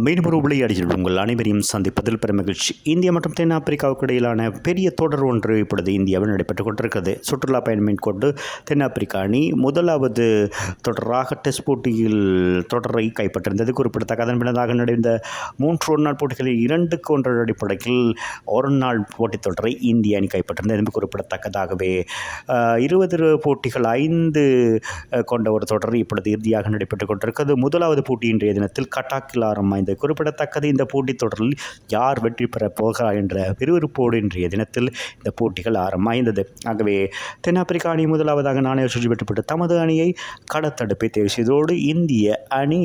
மீண்டும் ஒரு விளையாடிகள் உங்கள் அனைவரையும் சந்திப்பதில் பெரும் மகிழ்ச்சி. இந்தியா மற்றும் தென்னாப்பிரிக்காவுக்கு இடையிலான பெரிய தொடர் ஒன்று இப்பொழுது இந்தியாவில் நடைபெற்றுக் கொண்டிருக்கிறது. சுற்றுலா பயணம் மேற்கொண்டு தென்னாப்பிரிக்கா அணி முதலாவது தொடராக டெஸ்ட் போட்டியில் தொடரை கைப்பற்றிருந்தது குறிப்பிடத்தக்க. அதன் பின்னதாக நடந்த 3 ஒருநாள் போட்டிகளில் 2-1 அடிப்படையில் ஒரு நாள் போட்டித் தொடரை இந்திய அணி கைப்பற்றிருந்தது என்பது குறிப்பிடத்தக்கதாகவே 20 போட்டிகள் 5 கொண்ட ஒரு தொடர் இப்பொழுது இறுதியாக நடைபெற்றுக் கொண்டிருக்கிறது. முதலாவது போட்டி இன்றைய தினத்தில் கட்டாக்கில் ஆரம்பமாய்ந்தது குறிப்பிடத்தக்கது. இந்த போட்டித் தொடரில் யார் வெற்றி பெறப் போகிறார் என்ற விறுவிறுப்போடு இன்றைய தினத்தில் இந்த போட்டிகள் ஆரம்பமாய்ந்தது. ஆகவே தென்னாப்பிரிக்கா அணி முதலாவதாக நாணய சுழி வெற்றி பெற்று தமது அணியை களத்தடுப்பை தேர்வு செய்ததோடு இந்திய அணி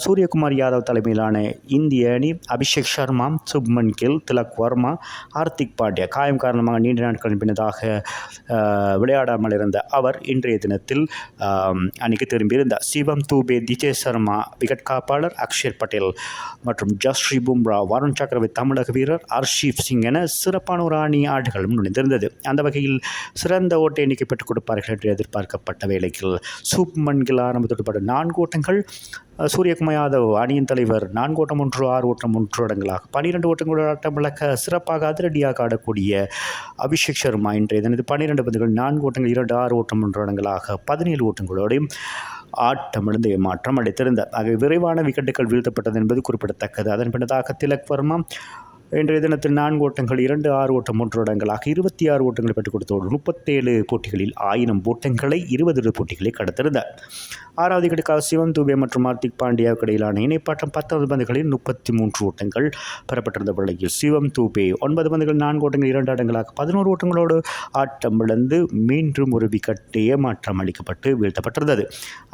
சூரியகுமார் யாதவ் தலைமையிலான இந்திய அணி அபிஷேக் சர்மா, சுப்மன் கில், திலக் வர்மா, ஹார்திக் பாண்டியா காயம் காரணமாக நீண்ட நாட்களின் பின்னதாக விளையாடாமல் இருந்த அவர் இன்றைய தினத்தில் அணிக்கு திரும்பியிருந்தார். சிவம் தூபே, திஜய் சர்மா விக்கெட் காப்பாளர், அக்ஷர் பட்டேல் மற்றும் ஜஸ்ரீ பும்ரா, வருண் சக்கரவர்த்தி தமிழக வீரர், ஹர்ஷீப் சிங் என சிறப்பான ஒரு அணி ஆடுகளும் நுழைந்திருந்தது. அந்த வகையில் சிறந்த ஓட்டை எண்ணிக்கை பெற்றுக் கொடுப்பார்கள் என்று எதிர்பார்க்கப்பட்ட வேளையில் சுப்மன் கில் ஆரம்பத்தோடு 4 ஓட்டங்கள், சூரியகுமார் யாதவ் அணியின் தலைவர் 4 ஓட்டம் 1, 6 ஓட்டம் 1 இடங்களாக 12 ஓட்டங்களோடு ஆட்டம் விளக்க சிறப்பாக அதிரடியாக ஆடக்கூடிய அபிஷேக் சர்மா இன்றைய தினத்தில் 12 பந்துகள் 4 ஓட்டங்கள் 2, 6 ஓட்டம் 1 இடங்களாக 17 ஓட்டங்களோடையும் ஆட்டமிழந்து ஏமாற்றம் அளித்திருந்தார். ஆகவே விரைவான விக்கெட்டுகள் வீழ்த்தப்பட்டது என்பது குறிப்பிடத்தக்கது. அதன் பின்னதாக திலக் வர்மா இன்றைய தினத்தில் 4 ஓட்டங்கள் 2, 6 ஓட்டம் 1 இடங்களாக 26 ஓட்டங்களை பெற்றுக் கொடுத்தோடு 37 போட்டிகளில் 1000 ஓட்டங்களை 20 போட்டிகளை கடத்திருந்தார். 6வது விக்கெட்டுக்காக சிவம் தூபே மற்றும் ஹார்திக் பாண்டியாவுக்கு இடையிலான இணைப்பாட்டம் 19 பந்துகளில் 33 ஓட்டங்கள் பெறப்பட்டிருந்த வேளையில் சிவம் தூபே 9 பந்துகள் 4 ஓட்டங்கள் 2 இடங்களாக 11 ஓட்டங்களோடு ஆட்டம் இழந்து மீண்டும் ஒரு விக்கெட் ஏமாற்றம் அளிக்கப்பட்டு வீழ்த்தப்பட்டிருந்தது.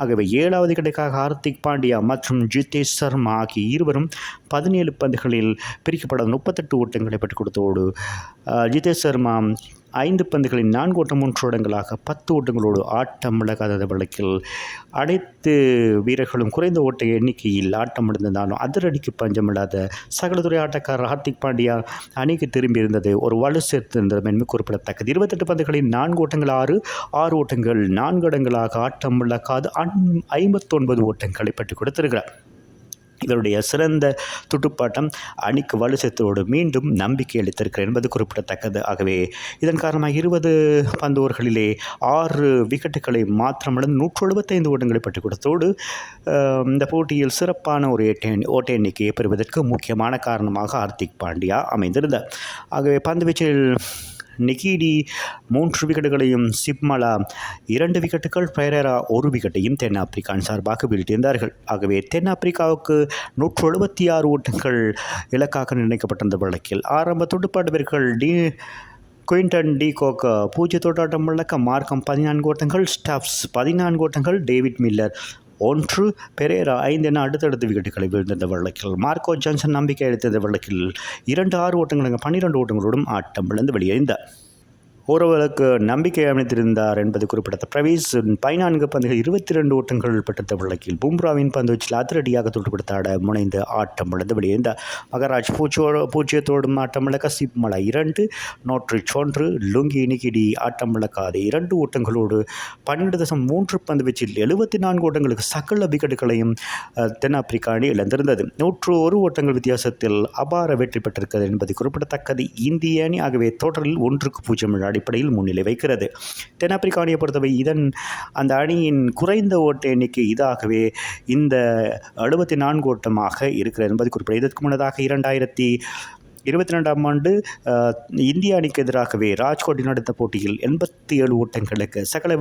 ஆகவே 7வது விக்கெட்டுக்காக ஹார்திக் பாண்டியா மற்றும் ஜிதேஷ் சர்மா ஆகிய இருவரும் 17 பந்துகளில் பிரிக்கப்பட 38 ஓட்டங்களை பெற்றுக் கொடுத்தோடு ஜிதேஷ் சர்மா 5 பந்துகளில் 4 ஓட்டம் 3 இடங்களாக 10 ஓட்டங்களோடு ஆட்டம் இழக்காத வழக்கில் அனைத்து வீரர்களும் குறைந்த ஓட்ட எண்ணிக்கையில் ஆட்டம் இழந்தாலும் அதிரடிக்கு பஞ்சமில்லாத சகலதுறை ஆட்டக்காரர் ஹார்திக் பாண்டியா அணிக்கு திரும்பியிருந்தது ஒரு வலு சேர்த்திருந்தது என்பது குறிப்பிடத்தக்கது. 28 பந்துகளில் 4 ஓட்டங்கள் 6 ஓட்டங்கள் 4 இடங்களாக ஆட்டம் இழக்காது 59 ஓட்டங்களை பெற்றுக் கொடுத்திருக்கிறார். இதனுடைய சிறந்த துடுப்பாட்டம் அணிக்கு வலு சேர்த்தோடு மீண்டும் நம்பிக்கை அளித்திருக்கிறார் என்பது குறிப்பிடத்தக்கது. ஆகவே இதன் காரணமாக 20 பந்து ஓவர்களிலே 6 விக்கெட்டுகளை மாத்திரமிழந்து 175 ஓட்டங்களை பெற்றுக் கொடுத்தோடு இந்த போட்டியில் சிறப்பான ஒரு ஓட்ட எண்ணிக்கையை பெறுவதற்கு முக்கியமான காரணமாக ஹார்திக் பாண்டியா அமைந்திருந்தார். ஆகவே பந்துவீச்சில் நிகிடி 3 விக்கெட்டுகளையும், சிப்மலா 2 விக்கெட்டுகள், பெரேரா 1 விக்கெட்டையும் தென்னாப்பிரிக்கா சார்பாக வீழ்த்தியிருந்தார்கள். ஆகவே தென்னாப்பிரிக்காவுக்கு 176 ஓட்டங்கள் இலக்காக நிர்ணயிக்கப்பட்டிருந்த வழக்கில் ஆரம்ப துடுப்பாட்ட வீரர்கள் குயின்டன் டி கோக் 0 ஆட்டம் இழக்க மார்க்கம் 14 ஓட்டங்கள், ஸ்டப்ஸ் 14 ஓட்டங்கள், டேவிட் மில்லர் 1, பெரேரா 5 என அடுத்தடுத்த விக்கெட்டுகளை வீழ்ந்திருந்த வழக்கில் மார்க்கோ ஜான்சன் நம்பிக்கை அளித்த வழக்கில் 2, 6 ஓட்டங்கள் 12 ஓட்டங்களோடும் ஆட்டம் இழந்து வெளியேறினார். ஓரளவுக்கு நம்பிக்கை அமைத்திருந்தார் என்பது குறிப்பிடத்தக்க. பிரவீஸ் 14 பந்துகள் 22 ஓட்டங்கள் பெற்ற வழக்கில் பும்ராவின் பந்துவீச்சில் அதிரடியாக துடுப்படுத்த முனைந்து ஆட்டம் இழந்து வெளியேறினார். மகராஜ் 0 ஆட்டம் இழக்க சிப்மலா 2, நோட்ரிச் 1, லுங்கி நிகிடி ஆட்டம் இழக்காது 2 ஓட்டங்களோடு 12.3 பந்துவீச்சில் 74 ஓட்டங்களுக்கு சகல விக்கெட்டுகளையும் தென்னாப்பிரிக்கா அணி இழந்திருந்தது. 101 ஓட்டங்கள் வித்தியாசத்தில் அபார வெற்றி பெற்றிருக்கிறது என்பது குறிப்பிடத்தக்கது. இந்திய அணி ஆகவே தொடரில் 1-0 அடிப்படையில் முன்னிலை வைக்கிறது. தென்னாப்பிரிக்கா அணியை பொறுத்தவரை அந்த அணியின் குறைந்த ஓட்ட எண்ணிக்கை இதாகவே இந்த 74 ஓட்டமாக இருக்கிறது என்பது குறிப்பிட. இதற்கு முன்னதாக 2022ஆம் ஆண்டு இந்திய அணிக்கு எதிராகவே ராஜ்கோட்டில் நடந்த போட்டியில் 87 ஓட்டங்களுக்கு சகல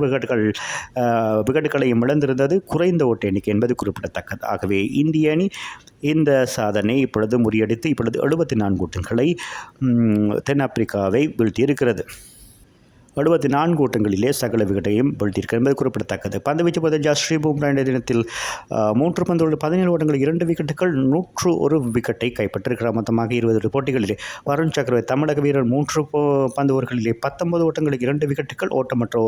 விக்கெட்டுகளையும் இழந்திருந்தது குறைந்த ஓட்ட எண்ணிக்கை என்பது குறிப்பிடத்தக்கது. ஆகவே இந்திய அணி இந்த சாதனை இப்பொழுது முறியடித்து இப்பொழுது 74 ஓட்டங்களை தென்னாப்பிரிக்காவை வீழ்த்தியிருக்கிறது. 74 ஓட்டங்களிலே சகல விக்கெட்டையும் வீழ்த்தியிருக்கிறது என்பது குறிப்பிடத்தக்கது. பந்துவீச்சு போது ஜஸ்ரீ பும்ரா என்ற தினத்தில் 3 பந்துகளில் 17 ஓட்டங்கள் 2 விக்கெட்டுகள் 101 விக்கெட்டை கைப்பற்றிருக்கிறார். மொத்தமாக 20 போட்டிகளிலே வருண் சக்கரவர்த்தி தமிழக வீரர் 3 பந்து ஓவர்களிலே 19 ஓட்டங்களுக்கு 2 விக்கெட்டுகள் ஓட்டமற்ற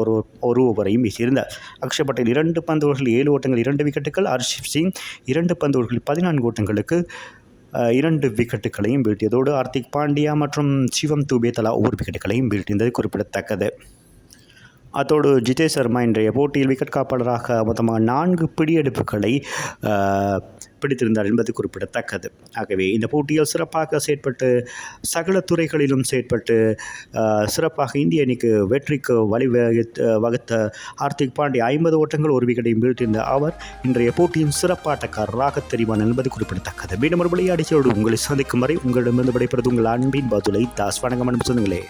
ஒரு ஓவரையும் வீசியிருந்தார். அக்ஷர் பட்டேல் 2 பந்து ஓவர்களில் 7 ஓட்டங்கள் 2 விக்கெட்டுகள், ஹர்ஷீப் சிங் 2 பந்து ஓவர்களில் 14 ஓட்டங்களுக்கு 2 விக்கெட்டுகளையும் வீழ்த்தியதோடு ஹார்திக் பாண்டியா மற்றும் சிவம் தூபே தலா 1 விக்கெட்டுகளையும் வீழ்த்தியது குறிப்பிடத்தக்கது. அத்தோடு ஜிதேஷ் சர்மா இன்றைய போட்டியில் விக்கெட் காப்பாளராக மொத்தமாக 4 பிடியெடுப்புகளை பிடித்திருந்தார் என்பது குறிப்பிடத்தக்கது. ஆகவே இந்த போட்டியில் சிறப்பாக செயற்பட்டு சகல துறைகளிலும் செயற்பட்டு சிறப்பாக இந்திய அணிக்கு வெற்றிக்கு வகுத்த ஹார்திக் பாண்டியா 50 ஓட்டங்கள் ஒரு விக்கெட்டையும் வீழ்த்தியிருந்த அவர் இன்றைய போட்டியின் சிறப்பாட்டக்காரராக தெரிவான் என்பது குறிப்பிடத்தக்கது. மீண்டும் ஒரு விளையாடியோடு உங்களை சந்திக்கும் வரை உங்களிடமிருந்து விடைபெறுவது உங்கள் அன்பின் பதுலை தாஸ். வணக்கம் அன்பு சொந்தங்களே.